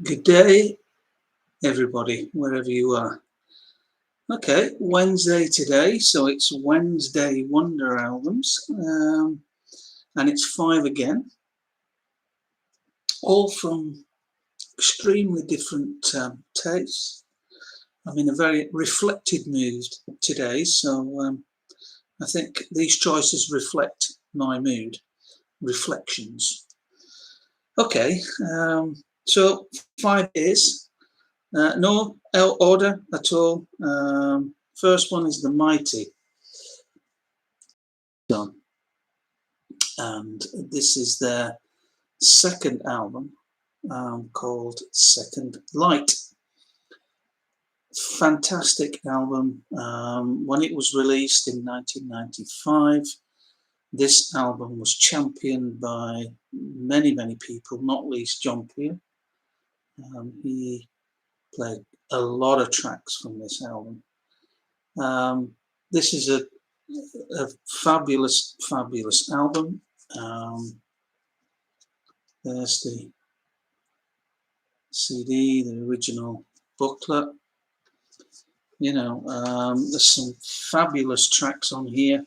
Good day, everybody, wherever you are. Okay, Wednesday today, so it's Wednesday Wonder Albums, and it's 5 again, all from extremely different tastes. I'm in a very reflected mood today, so I think these choices reflect my mood, reflections. Okay, so 5 is. No order at all. First one is The Mighty. Done. And this is their second album called Second Light. Fantastic album. When it was released in 1995, this album was championed by many people, not least John Peel. He played a lot of tracks from this album. This is a fabulous album. There's the CD, the original booklet. You know, there's some fabulous tracks on here.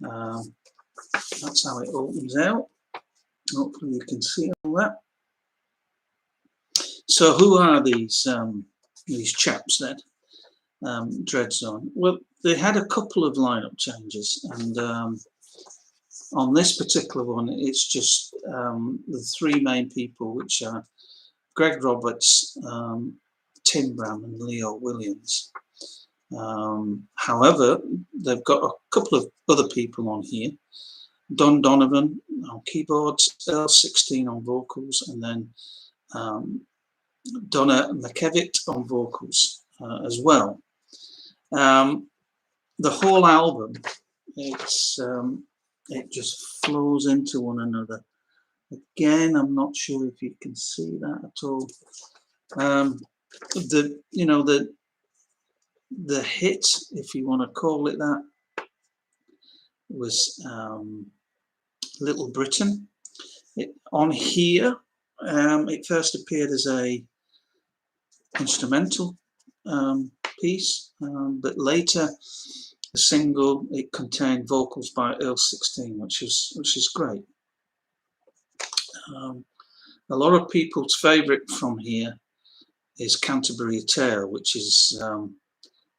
That's how it opens out. Hopefully you can see all that. So who are these chaps then? Dreadzone. Well, they had a couple of lineup changes, and on this particular one, it's just the three main people, which are Greg Roberts, Tim Bram, and Leo Williams. However, they've got a couple of other people on here. Don Donovan on keyboards, Earl 16 on vocals, and then Donna McKevitt on vocals as well. The whole album, it just flows into one another. Again, I'm not sure if you can see that at all. The hit, if you want to call it that, was Little Britain. On here, it first appeared as a instrumental piece, but later the single, it contained vocals by Earl 16, which is great. A lot of people's favourite from here is Canterbury Tale, which is a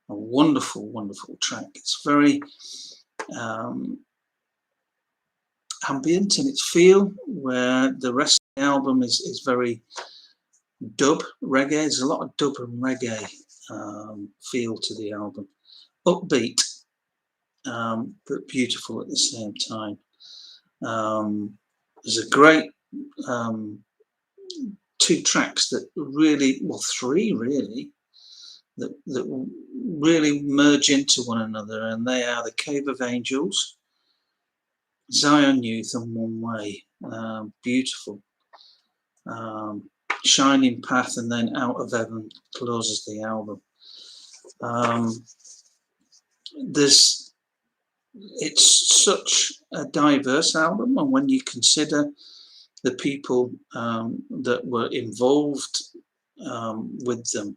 wonderful track. It's very ambient in its feel, where the rest of the album is very dub reggae. There's a lot of dub and reggae feel to the album. Upbeat, but beautiful at the same time. There's a great two tracks that really, well, three really, that really merge into one another, and they are The Cave of Angels, Zion Youth, and One Way. Beautiful. Shining Path, and then Out of Heaven closes the album. It's such a diverse album, and when you consider the people that were involved with them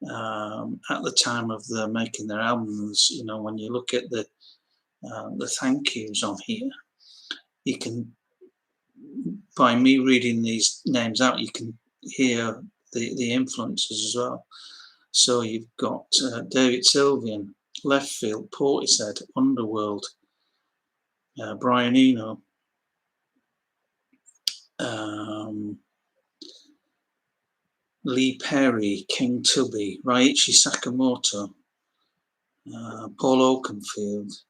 at the time of their making their albums, you know, when you look at the thank yous on here, you can, by me reading these names out, you can hear the influences as well. So you've got David Sylvian, Leftfield, Portishead, Underworld, Brian Eno, Lee Perry, King Tubby, Raichi Sakamoto, Paul Oakenfold,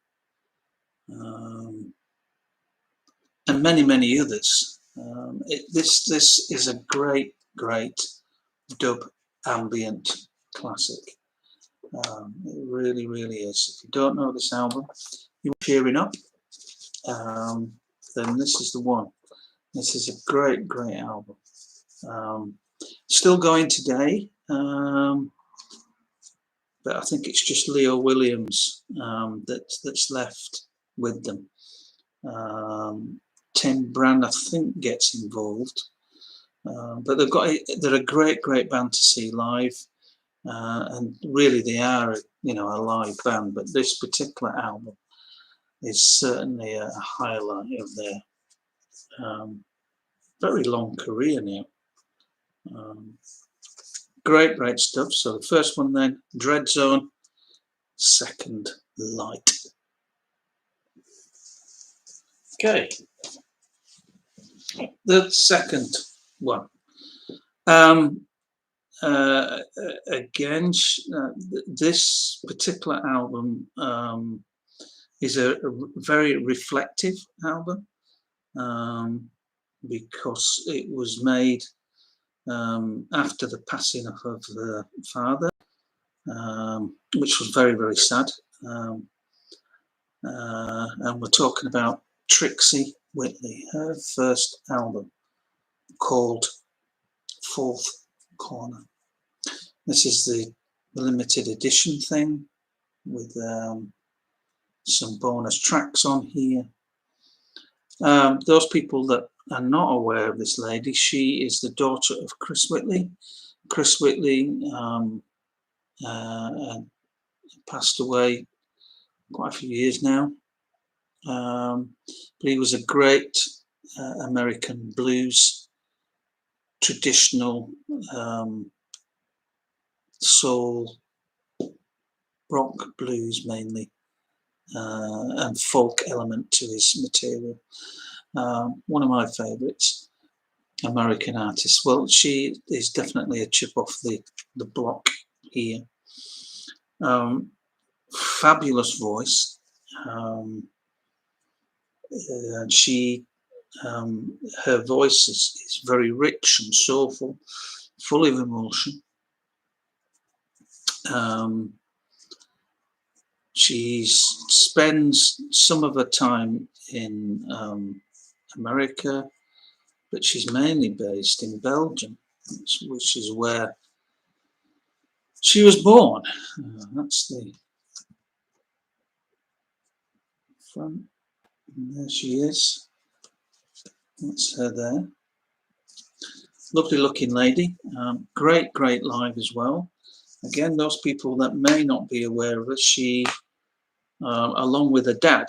and many others. This is a great dub ambient classic. It really is. If you don't know this album, you're cheering up, then this is the one. This is a great album. Still going today, but I think it's just Leo Williams that's left with them. Tim Brand, I think, gets involved, But they're a great band to see live, and really they are, you know, a live band. But this particular album is certainly a highlight of their very long career now. Great stuff. So the first one then, Dread Zone, Second Light. Okay, the second one. Again, this particular album is a very reflective album, because it was made after the passing of her father, which was very sad. And we're talking about Trixie Whitley, her first album called Fourth Corner. This is the limited edition thing with some bonus tracks on here. Those people that are not aware of this lady, she is the daughter of Chris Whitley. Chris Whitley passed away quite a few years now, but he was a great American blues, traditional soul, rock blues mainly, and folk element to his material. One of my favourites American artists. Well, she is definitely a chip off the block here. Fabulous voice. She her voice is very rich and soulful, full of emotion. She spends some of her time in America, but she's mainly based in Belgium, which is where she was born. That's the front. And there she is. That's her there. Lovely looking lady. Great live as well. Again, those people that may not be aware of her, she, along with her dad,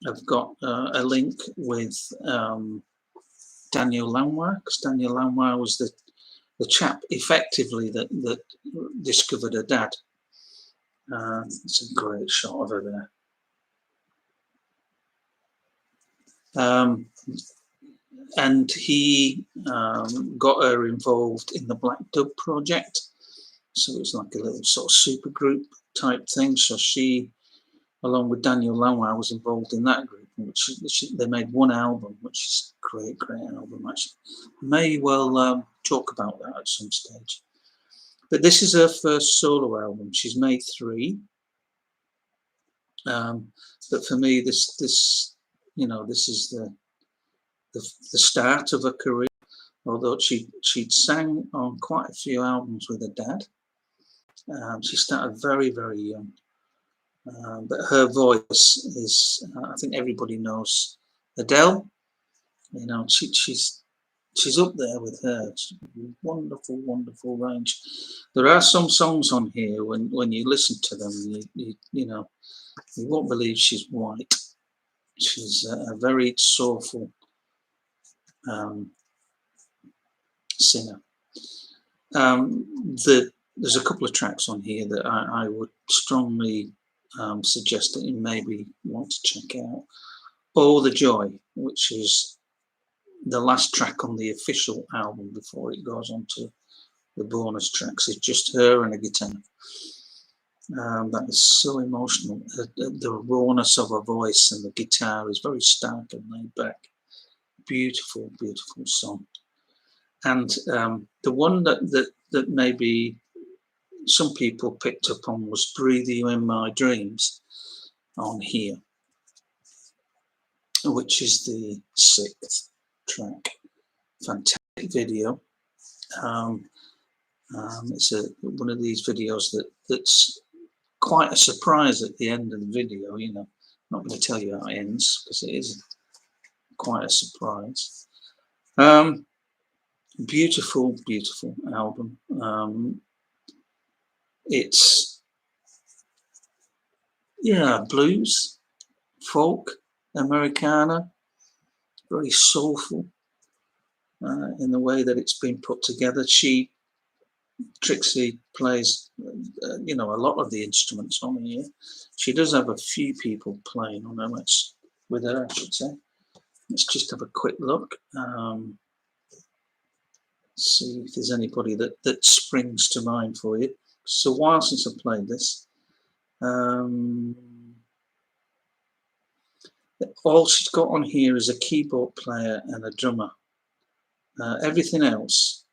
have got a link with Daniel Lanois, because Daniel Lanois was the chap effectively that discovered her dad. It's a great shot of her there. And he got her involved in the Black Dub project. So it was like a little sort of super group type thing. So she, along with Daniel Lanois, was involved in that group, which they made one album, which is a great album actually. May well talk about that at some stage. But this is her first solo album. She's made 3. But for me, this you know, this is the start of her career. Although she'd sang on quite a few albums with her dad. She started very young. But her voice is, I think everybody knows Adele. You know, she's up there with her. Wonderful range. There are some songs on here when you listen to them, you know, you won't believe she's white. She's a very soulful singer. There's a couple of tracks on here that I would strongly suggest that you maybe want to check out. Oh the Joy, which is the last track on the official album before it goes on to the bonus tracks. It's just her and a guitar. That is so emotional. The rawness of her voice and the guitar is very stark and laid back. Beautiful song. And the one that maybe some people picked up on was Breathe You in My Dreams on here, which is the 6th track. Fantastic video. It's one of these videos that's quite a surprise at the end of the video. You know, I'm not going to tell you how it ends because it is quite a surprise. Beautiful, beautiful album. It's, yeah, blues, folk, Americana, very soulful in the way that it's been put together. Trixie plays, a lot of the instruments on here. She does have a few people playing on her, with her, I should say. Let's just have a quick look. See if there's anybody that springs to mind for you. It's a while since I've played this. All she's got on here is a keyboard player and a drummer. Everything else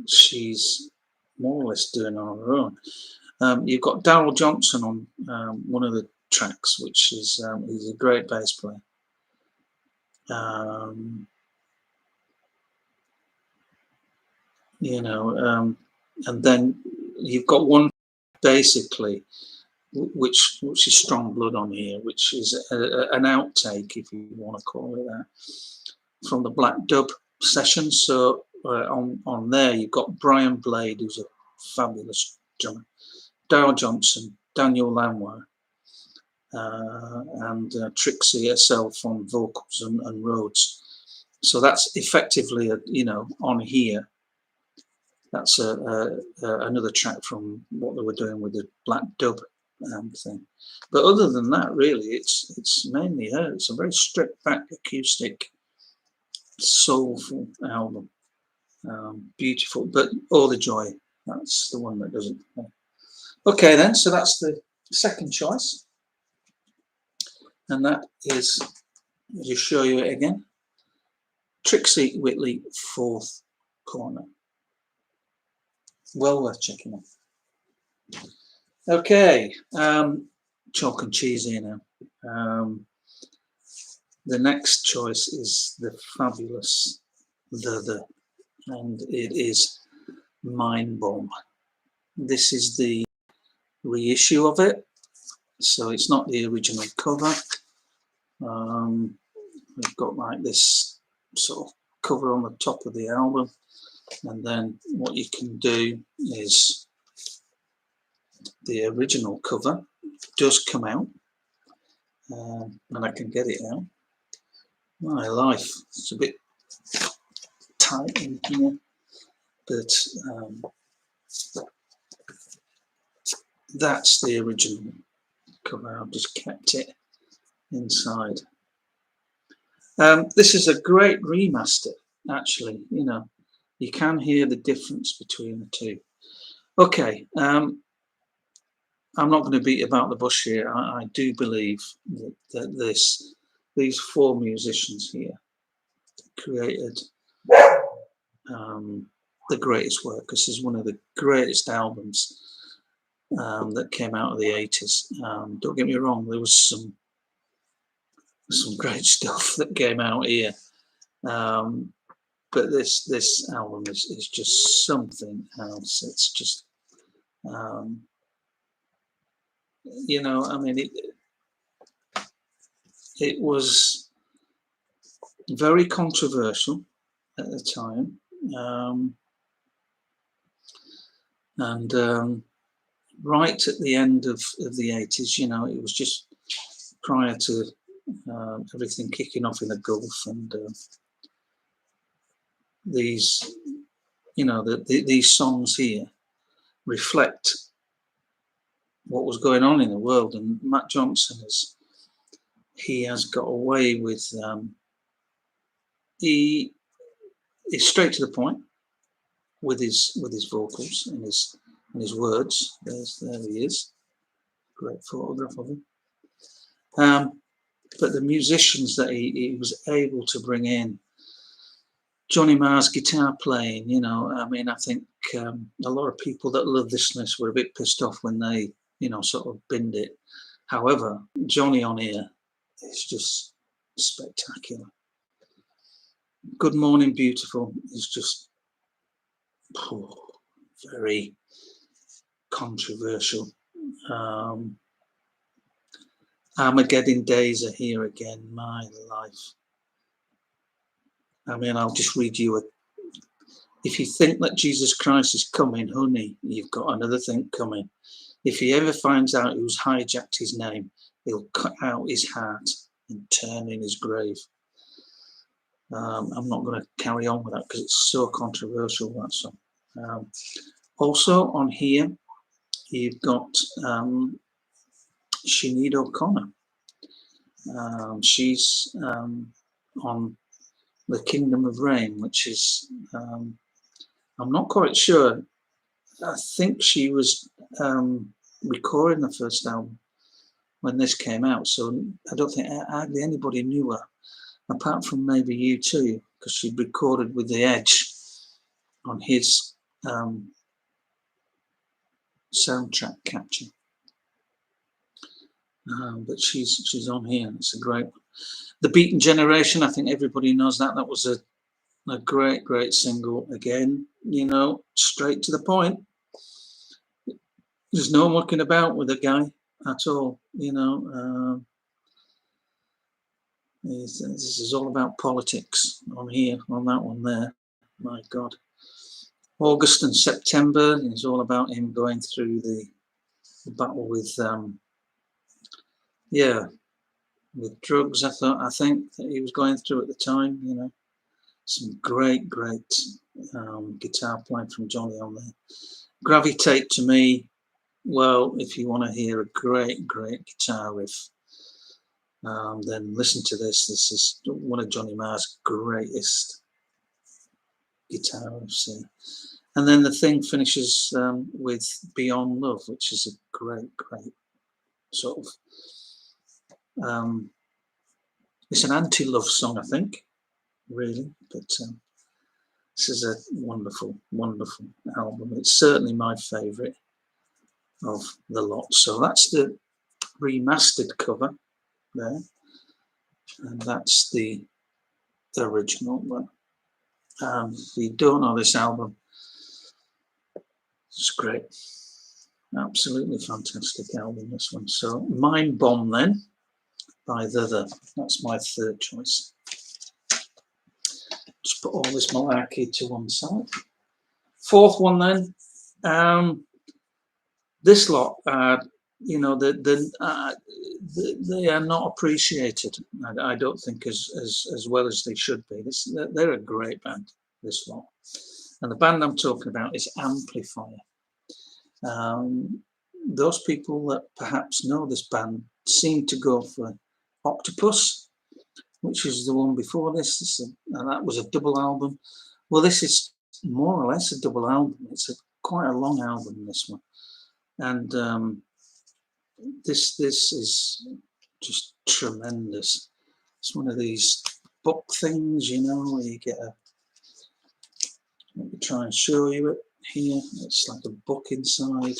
she's more or less doing on her own. You've got Darrell Johnson on one of the tracks, which is he's a great bass player. And then you've got one basically, which is Strong Blood on here, which is an outtake, if you want to call it that, from the Black Dub session. So on there you've got Brian Blade, who's a fabulous drummer, Darrell Johnson, Daniel Lanois, and Trixie herself on vocals and Rhodes. So that's effectively, on here. That's another track from what they were doing with the Black Dub thing. But other than that, really, it's mainly her. It's a very stripped back, acoustic, soulful album. Beautiful, but All the Joy, that's the one that doesn't play. Okay then, so that's the second choice. And that is, I'll just show you it again, Trixie Whitley, Fourth Corner. Well worth checking out. Okay, chalk and cheese here now. The next choice is the fabulous The, and it is Mind Bomb. This is the reissue of it, so it's not the original cover. We've got like this sort of cover on the top of the album, and then what you can do is the original cover does come out, and I can get it out. My life, it's a bit tight in here, but that's the original cover. I've just kept it inside. This is a great remaster, actually. You can hear the difference between the two. Okay, I'm not going to beat about the bush here. I do believe that these four musicians here created the greatest work. This is one of the greatest albums that came out of the 80s. Don't get me wrong, there was some great stuff that came out here, but this album is just something else. It's just I mean, it was very controversial at the time, and right at the end of the 80s, it was just prior to everything kicking off in the Gulf, and these songs here reflect what was going on in the world. And Matt Johnson has got away with he is straight to the point with his vocals and his words. There he is, great photograph of him. But the musicians that he was able to bring in, Johnny Marr's guitar playing, I mean, I think a lot of people that love this list were a bit pissed off when they, sort of binned it. However, Johnny on here is just spectacular. Good Morning Beautiful is just very controversial. Armageddon Days Are Here Again, my life. I mean, I'll just read you If you think that Jesus Christ is coming, honey, you've got another thing coming. If he ever finds out who's hijacked his name, he'll cut out his heart and turn in his grave. I'm not going to carry on with that because it's so controversial, that song. Also on here, you've got Sinead O'Connor. She's on The Kingdom of Rain, which is, I'm not quite sure. I think she was recording the first album when this came out, so I don't think hardly anybody knew her, apart from maybe U2, because she'd recorded with The Edge on his soundtrack capture. But she's on here. It's a great one. The Beaten Generation, I think everybody knows that. That was a great single. Again, you know, straight to the point. There's no mucking about with the guy at all, you know. This is all about politics on here, on that one there. My God. August and September is all about him going through the battle with, with drugs. I think that he was going through at the time. You know, some great guitar playing from Johnny on there. Gravitate, to me, well, if you want to hear a great guitar riff, then listen to this. This is one of Johnny Marr's greatest guitar riffs here. And then the thing finishes with Beyond Love, which is a great sort of, it's an anti-love song, I think, really, but this is a wonderful album. It's certainly my favourite of the lot. So that's the remastered cover there, and that's the original one. If you don't know this album, it's great. Absolutely fantastic album, this one. So Mind Bomb then, by The. That's my third choice. Just put all this malarkey to one side. Fourth one then, this lot, you know, they are not appreciated, I don't think, as well as they should be. They're a great band, this lot. And the band I'm talking about is Amplifier. Those people that perhaps know this band seem to go for Octopus, which is the one before this, and that was a double album. Well, this is more or less a double album. It's quite a long album, this one, and this is just tremendous. It's one of these book things, you know, where you get a. Let me try and show you it here. It's like a book inside.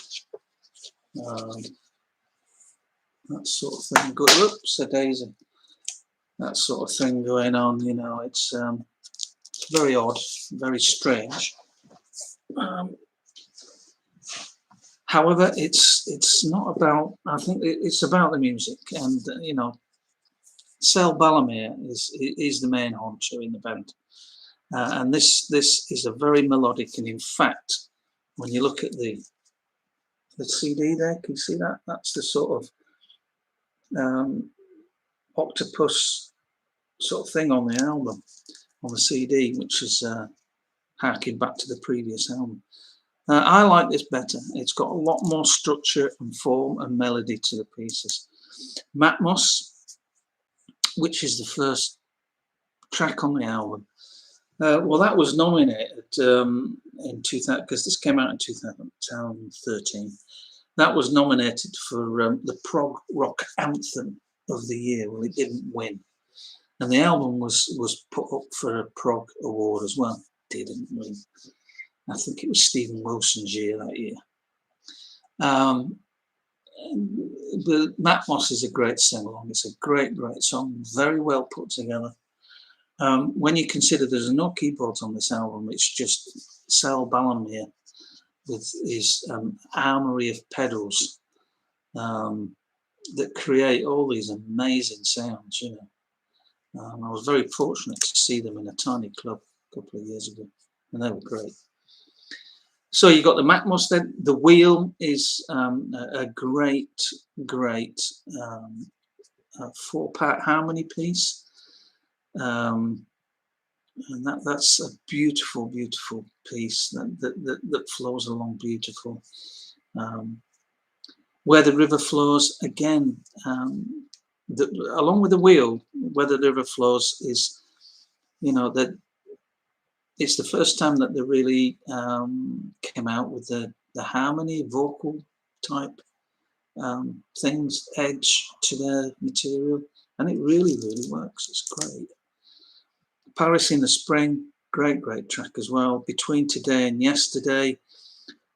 That sort of thing. Oops, a daisy. That sort of thing going on, you know. It's very odd, very strange. However, it's not about. I think it's about the music, and you know, Sel Balaamir is the main honcho in the band, and this is a very melodic. And in fact, when you look at the CD there, can you see that? That's the sort of octopus sort of thing on the album, on the CD, which is harking back to the previous album. I like this better. It's got a lot more structure and form and melody to the pieces. Matmos, which is the first track on the album, well, that was nominated in 2000, because this came out in 2013. That was nominated for the prog rock anthem of the year. Well, it didn't win, and the album was put up for a prog award as well. Didn't win. I think it was Stephen Wilson's year that year. But Matmos is a great sing-along. It's a great song, very well put together. When you consider there's no keyboards on this album, it's just Sel Balaamir with his armory of pedals that create all these amazing sounds, you know. I was very fortunate to see them in a tiny club a couple of years ago. and they were great. So you got the Matmos then. The Wheel is a great 4-part harmony piece, and that's a beautiful piece that flows along beautiful. Where the River Flows, again, along with the Wheel, Where the River Flows is, that it's the first time that they really came out with the harmony, vocal type things, edge to their material, and it really works. It's great. Paris in the Spring, great track as well. Between Today and Yesterday,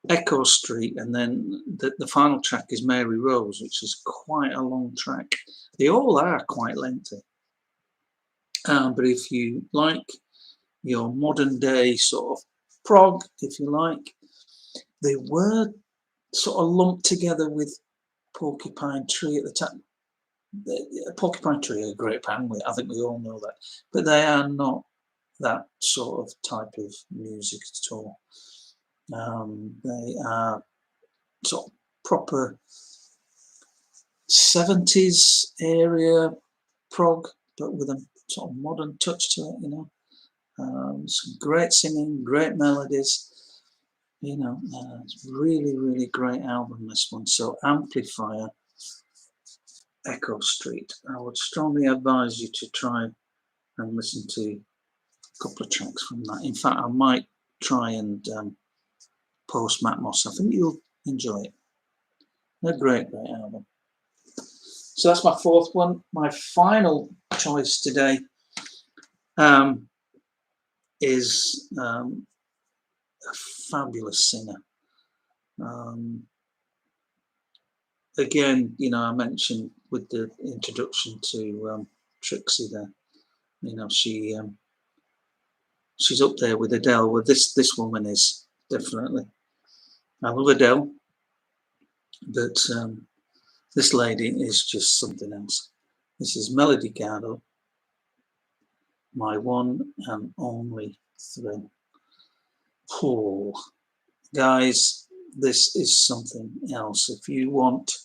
Echo Street, and then the final track is Mary Rose, which is quite a long track. They all are quite lengthy, but if you like your modern day sort of prog, if you like, they were sort of lumped together with Porcupine Tree at the time. Porcupine Tree are a great band, I think we all know that, but they are not that sort of type of music at all. They are sort of proper 70s area prog, but with a sort of modern touch to it, some great singing, great melodies, it's really great album, this one. So Amplifier, Echo Street. I would strongly advise you to try and listen to a couple of tracks from that. In fact, I might try and post Matmos. I think you'll enjoy it. A great album. So that's my fourth one. My final choice today is a fabulous singer. Again, I mentioned with the introduction to Trixie there, she's up there with Adele. Well, this woman is definitely. I love Adele, but this lady is just something else. This is Melody Gardot, My One and Only Thrill. Oh, guys, this is something else. If you want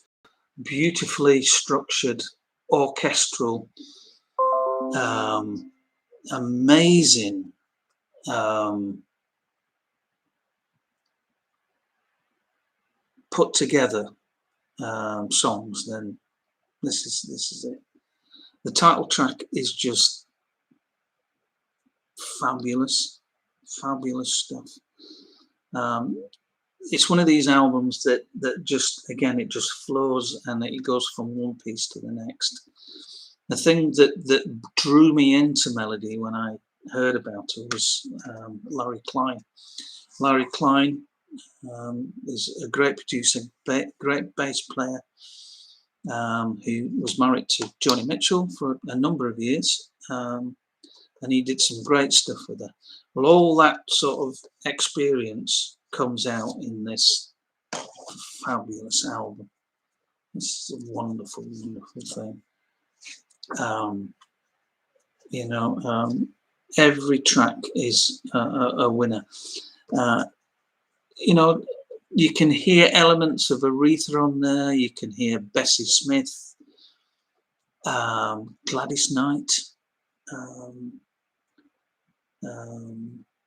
beautifully structured, orchestral, amazing put together songs, then this is it. The title track is just fabulous stuff. It's one of these albums that just, again, it just flows and it goes from one piece to the next. The thing that drew me into Melody when I heard about her was Larry Klein. Larry Klein is a great producer, great bass player, who was married to Joni Mitchell for a number of years, and he did some great stuff with her. Well, all that sort of experience comes out in this fabulous album. This is a wonderful thing. Every track is a winner. You can hear elements of Aretha on there. You can hear Bessie Smith, Gladys Knight,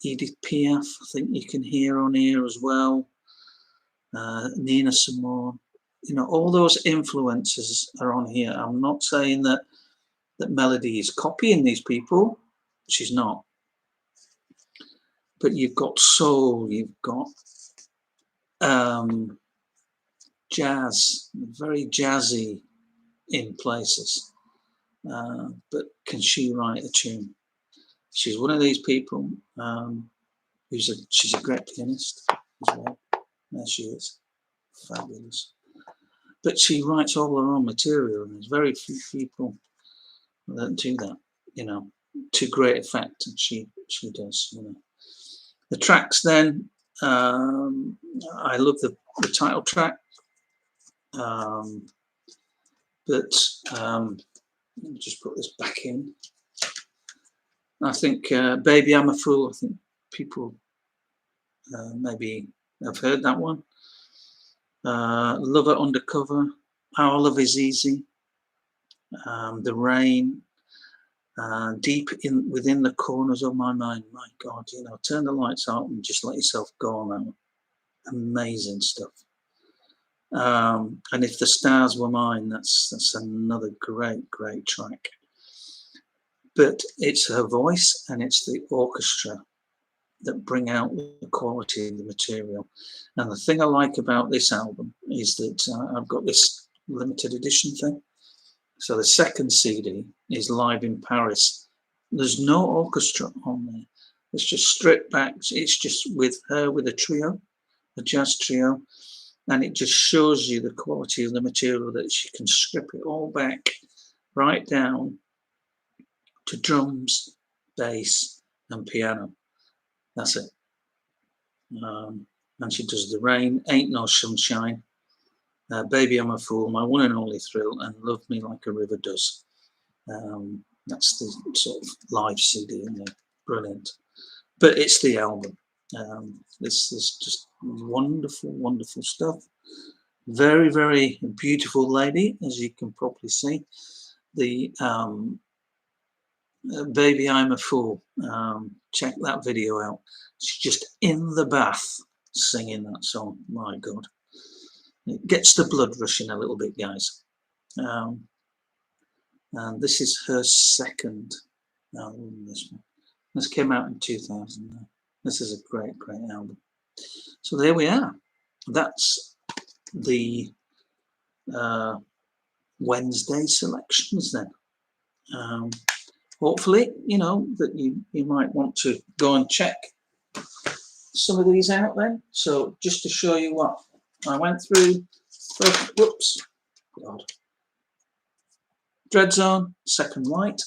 Edith Piaf, I think you can hear on here as well. Nina Simone, all those influences are on here. I'm not saying that Melody is copying these people. She's not. But you've got soul, you've got jazz, very jazzy in places. But can she write a tune? She's one of these people she's a great pianist as well. There she is, fabulous. But she writes all her own material, and there's very few people that do that, to great effect, and she does. The tracks then, I love the title track, but let me just put this back in. I think Baby I'm a Fool, I think people maybe I've heard that one. Lover Undercover, Our Love Is Easy, The Rain, Deep in Within the Corners of My Mind. My God, you know, turn the lights out and just let yourself go on that one. Amazing stuff. And If the Stars Were Mine, that's another great track. But it's her voice and it's the orchestra that bring out the quality of the material. And the thing I like about this album is that I've got this limited edition thing. So the second CD is Live in Paris. There's no orchestra on there. It's just stripped back. It's just with her with a trio, a jazz trio. And it just shows you the quality of the material, that she can strip it all back right down to drums, bass, and piano. That's it. And she does The Rain, Ain't No Sunshine, Baby I'm a Fool, My One and Only Thrill, and Love Me Like a River Does. That's the sort of live CD in there. Brilliant. But it's the album. This is just wonderful stuff. Very beautiful lady, as you can probably see. The Baby I'm a Fool. Check that video out. She's just in the bath singing that song. My God. It gets the blood rushing a little bit, guys. And this is her second album, this one. This came out in 2000. This is a great album. So there we are. That's the Wednesday selections then. Hopefully, you know, that you might want to go and check some of these out then. So just to show you what I went through. First, whoops, God. Dreadzone, Second Light.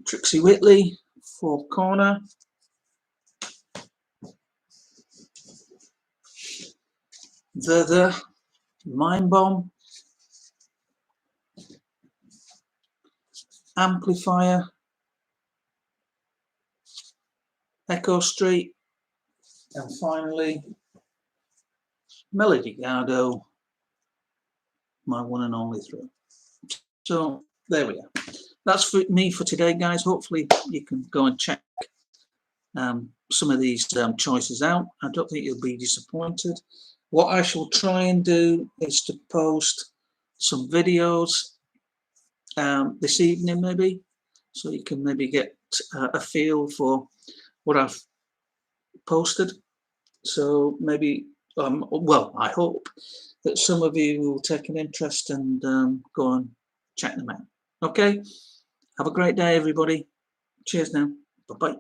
Trixie Whitley, Four Corner. The Mind Bomb. Amplifier. Echo Street. And finally, Melody Gardot, My One and Only Thrill. So there we are. That's for me for today, guys. Hopefully you can go and check some of these choices out. I don't think you'll be disappointed. What I shall try and do is to post some videos this evening, maybe, so you can maybe get a feel for what I've posted. So maybe, well, I hope that some of you will take an interest and go and check them out. Okay, have a great day, everybody. Cheers now. Bye-bye.